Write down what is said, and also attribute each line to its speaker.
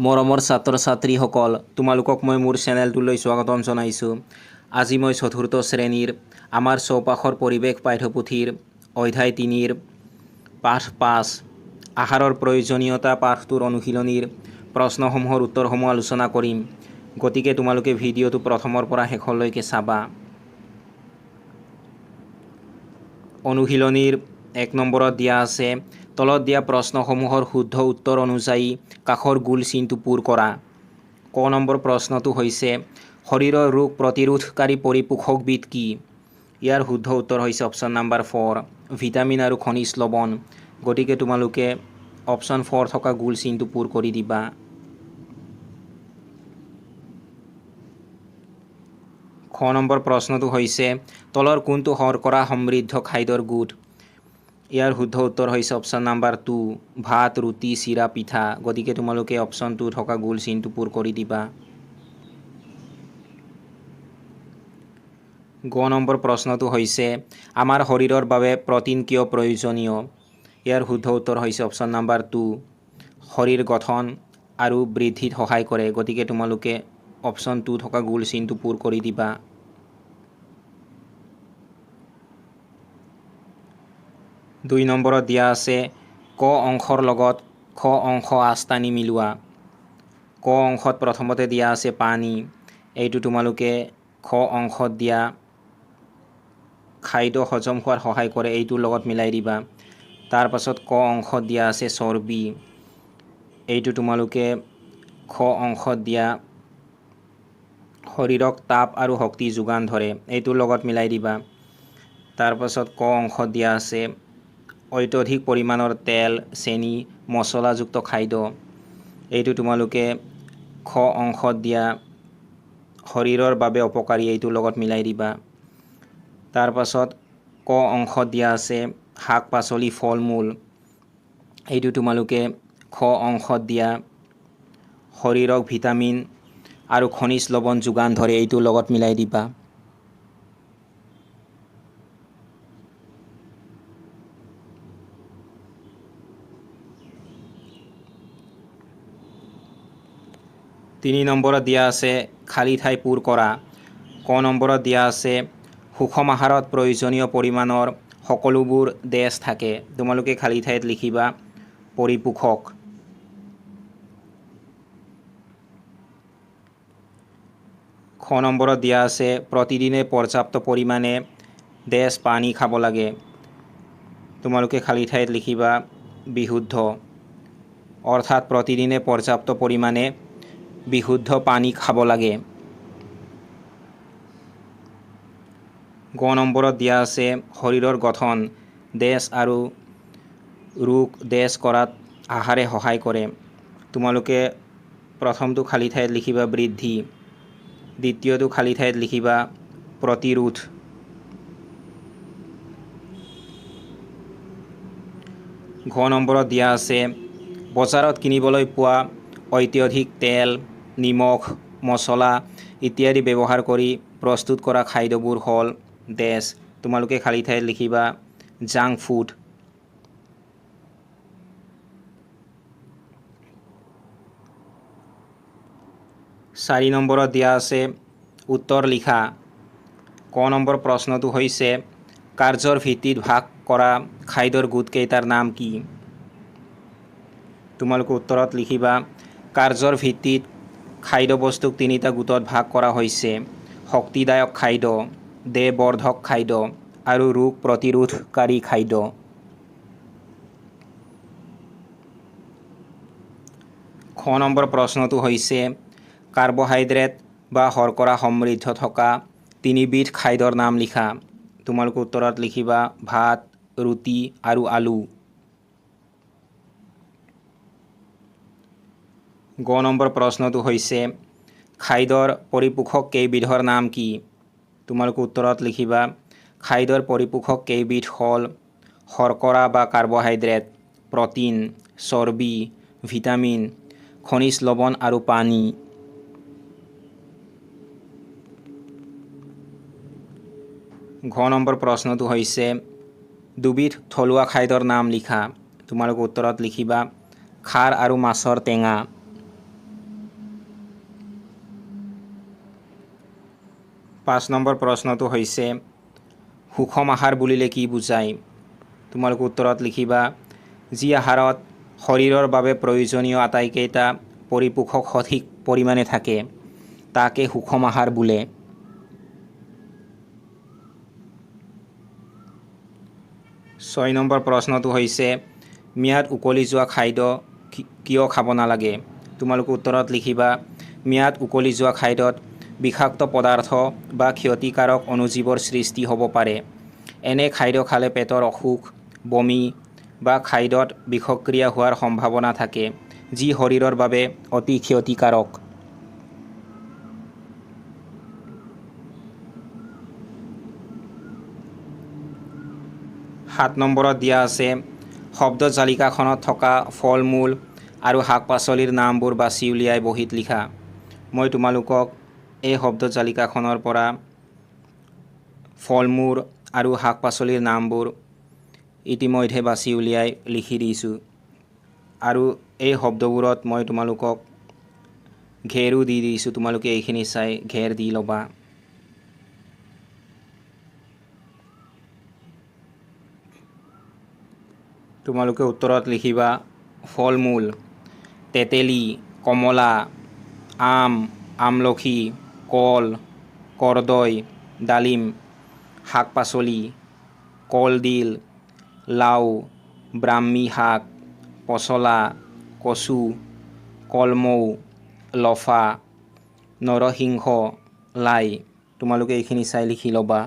Speaker 1: মৰমৰ ছাত্ৰ ছাত্ৰীসকল, তোমালোকক মই মোৰ চেনেলটোলৈ স্বাগতম জনাইছোঁ। আজি মই চতুৰ্থ শ্ৰেণীৰ আমাৰ চৌপাশৰ পৰিৱেশ পাঠ্যপুথিৰ অধ্যায় 3ৰ পাঠ 5 আহাৰৰ প্ৰয়োজনীয়তা পাঠটোৰ অনুশীলনীৰ প্ৰশ্নসমূহৰ উত্তৰসমূহ আলোচনা কৰিম। গতিকে তোমালোকে ভিডিঅ'টো প্ৰথমৰ পৰা শেষলৈকে চাবা। অনুশীলনীৰ 1 নম্বৰত দিয়া আছে, তলত দিয়া প্ৰশ্নসমূহৰ শুদ্ধ উত্তৰ অনুযায়ী কাষৰ গোল চিনটো পূৰ কৰা। ক নম্বৰ প্ৰশ্নটো হৈছে, শৰীৰৰ ৰোগ প্ৰতিৰোধকাৰী পৰিপোষকবিধ কি? ইয়াৰ শুদ্ধ উত্তৰ হৈছে অপশ্যন নম্বৰ 4, ভিটামিন আৰু খনিজ লৱণ। গতিকে তোমালোকে অপশ্যন 4 থকা গোল চিনটো পূৰ কৰি দিবা। খ নম্বৰ প্ৰশ্নটো হৈছে, তলৰ কোনটো শৰ্কৰা সমৃদ্ধ খাদ্যৰ গোট? ইয়াৰ শুদ্ধ উত্তৰ হৈছে অপশ্যন নম্বৰ 2, ভাত, ৰুটি, চিৰা, পিঠা। গতিকে তোমালোকে অপশ্যন 2 থকা গোল চিনটো পূৰ কৰি দিবা। গ নম্বৰ প্ৰশ্নটো হৈছে, আমাৰ শৰীৰৰ বাবে প্ৰটিন কিয় প্ৰয়োজনীয়? ইয়াৰ শুদ্ধ উত্তৰ হৈছে অপশ্যন নম্বৰ 2, শৰীৰ গঠন আৰু বৃদ্ধিত সহায় কৰে। গতিকে তোমালোকে অপশ্যন 2 থকা গোল চিনটো পূৰ কৰি দিবা। দুই নম্বৰত দিয়া আছে, ক অংশৰ লগত খ অংশ আঁচটানি মিলোৱা। ক অংশত প্ৰথমতে দিয়া আছে পানী। এইটো তোমালোকে খ অংশত দিয়া খাদ্য হজম হোৱাত সহায় কৰে, এইটোৰ লগত মিলাই দিবা। তাৰ পাছত ক অংশত দিয়া আছে চৰ্বি। এইটো তোমালোকে খ অংশত দিয়া শৰীৰক তাপ আৰু শক্তি যোগান ধৰে, এইটোৰ লগত মিলাই দিবা। তাৰ পাছত ক অংশত দিয়া আছে অত্যধিক পৰিমাণৰ তেল, চেনি, মছলাযুক্ত খাদ্য। এইটো তোমালোকে খ অংশত দিয়া শৰীৰৰ বাবে অপকাৰী, এইটোৰ লগত মিলাই দিবা। তাৰ পাছত ক অংশত দিয়া আছে শাক পাচলি, ফল মূল। এইটো তোমালোকে খ অংশত দিয়া শৰীৰক ভিটামিন আৰু খনিজ লৱণ যোগান ধৰে, এইটোৰ লগত মিলাই দিবা। তিনি নম্বৰত দিয়া আছে খালী ঠাই পূৰ কৰা। ক নম্বৰত দিয়া আছে সুষম আহাৰত প্ৰয়োজনীয় পৰিমাণৰ সকলোবোৰ ডেছ থাকে। তোমালোকে খালী ঠাইত লিখিবা পৰিপোষক। খ নম্বৰত দিয়া আছে প্ৰতিদিনে পৰ্যাপ্ত পৰিমাণে ডেছ পানী খাব লাগে। তোমালোকে খালী ঠাইত লিখিবা বিশুদ্ধ, অৰ্থাৎ প্ৰতিদিনে পৰ্যাপ্ত পৰিমাণে বিশুদ্ধ পানী খাব লাগে। গ নম্বৰত দিয়া আছে শৰীৰৰ গঠন, ডেছ আৰু ৰোগ ডেছ কৰাত আহাৰে সহায় কৰে। তোমালোকে প্ৰথমটো খালী ঠাইত লিখিবা বৃদ্ধি, দ্বিতীয়টো খালী ঠাইত লিখিবা প্ৰতিৰোধ। ঘ নম্বৰত দিয়া আছে বজাৰত কিনিবলৈ পোৱা অত্যধিক তেল, নিমখ, মছলা ইত্যাদি ব্যৱহাৰ কৰি প্ৰস্তুত কৰা খাদ্যবোৰ হ'ল ডেছ। তোমালোকে খালী ঠাইত লিখিবা জাংক ফুড। চাৰি নম্বৰত দিয়া আছে উত্তৰ লিখা। ক নম্বৰ প্ৰশ্নটো হৈছে, কাৰ্যৰ ভিত্তিত ভাগ কৰা খাদ্যৰ গোটকেইটাৰ নাম কি? তোমালোকে উত্তৰত লিখিবা কাৰ্যৰ ভিত্তিত খাদ্যবস্তুক তিনিটা গোটত ভাগ কৰা হৈছে, শক্তিদায়ক খাদ্য, দেহবৰ্ধক খাদ্য আৰু ৰোগ প্ৰতিৰোধকাৰী খাদ্য। খ নম্বৰ প্ৰশ্নটো হৈছে, কাৰ্বহাইড্ৰেট বা শৰ্কৰা সমৃদ্ধ থকা তিনিবিধ খাদ্যৰ নাম লিখা। তোমালোকে উত্তৰত লিখিবা ভাত, ৰুটি আৰু আলু। গ নম্বৰ প্ৰশ্নটো হৈছে, খাদ্যৰ পৰিপোষক কেইবিধৰ নাম কি? তোমালোকে উত্তৰত লিখিবা খাদ্যৰ পৰিপোষক কেইবিধ হ'ল শৰ্কৰা বা কাৰ্বহাইড্ৰেট, প্ৰটিন, চৰ্বি, ভিটামিন, খনিজ লৱণ আৰু পানী। ঘ নম্বৰ প্ৰশ্নটো হৈছে, দুবিধ থলুৱা খাদ্যৰ নাম লিখা। তোমালোকে উত্তৰত লিখিবা খাৰ আৰু মাছৰ টেঙা। 5 নম্বৰ প্ৰশ্নটো হৈছে সুষম আহাৰ বুলিলে কি বুজায়? তোমালোকে উত্তৰত লিখিবা যি আহাৰত শৰীৰৰ বাবে প্ৰয়োজনীয় আটাইকেইটা পৰিপোষক সঠিক পৰিমাণে থাকে তাকে সুষম আহাৰ বোলে। 6 নম্বৰ প্ৰশ্নটো হৈছে ম্যাদ উকলি যোৱা খাদ্য কিয় খাব নালাগে? তোমালোকে উত্তৰত লিখিবা ম্যাদ উকলি যোৱা খাদ্যত বিষাক্ত পদাৰ্থ বা ক্ষতিকাৰক অণুজীৱৰ সৃষ্টি হ'ব পাৰে। এনে খাদ্য খালে পেটৰ অসুখ, বমি বা খাদ্যত বিষক্ৰিয়া হোৱাৰ সম্ভাৱনা থাকে যি শৰীৰৰ বাবে অতি ক্ষতিকাৰক। 7 নম্বৰত দিয়া আছে শব্দ তালিকাখনত থকা ফল মূল আৰু শাক পাচলিৰ নামবোৰ বাছি উলিয়াই বহীত লিখা। মই তোমালোকক এই শব্দ তালিকাখনৰ পৰা ফল মূল আৰু শাক পাচলিৰ নামবোৰ ইতিমধ্যে বাছি উলিয়াই লিখি দিছোঁ আৰু এই শব্দবোৰত মই তোমালোকক ঘেৰো দি দিছোঁ। তোমালোকে এইখিনি চাই ঘেৰ দি ল'বা। তোমালোকে উত্তৰত লিখিবা ফল মূল তেতেলী, কমলা, আম, আমলখি, কল, কৰ্দৈ, ডালিম। শাক পাচলি কলডিল, লাও, ব্ৰাহ্মী শাক, পচলা, কচু, কলমৌ, লফা, নৰসিংহ, লাই। তোমালোকে এইখিনি চাই লিখি ল'বা।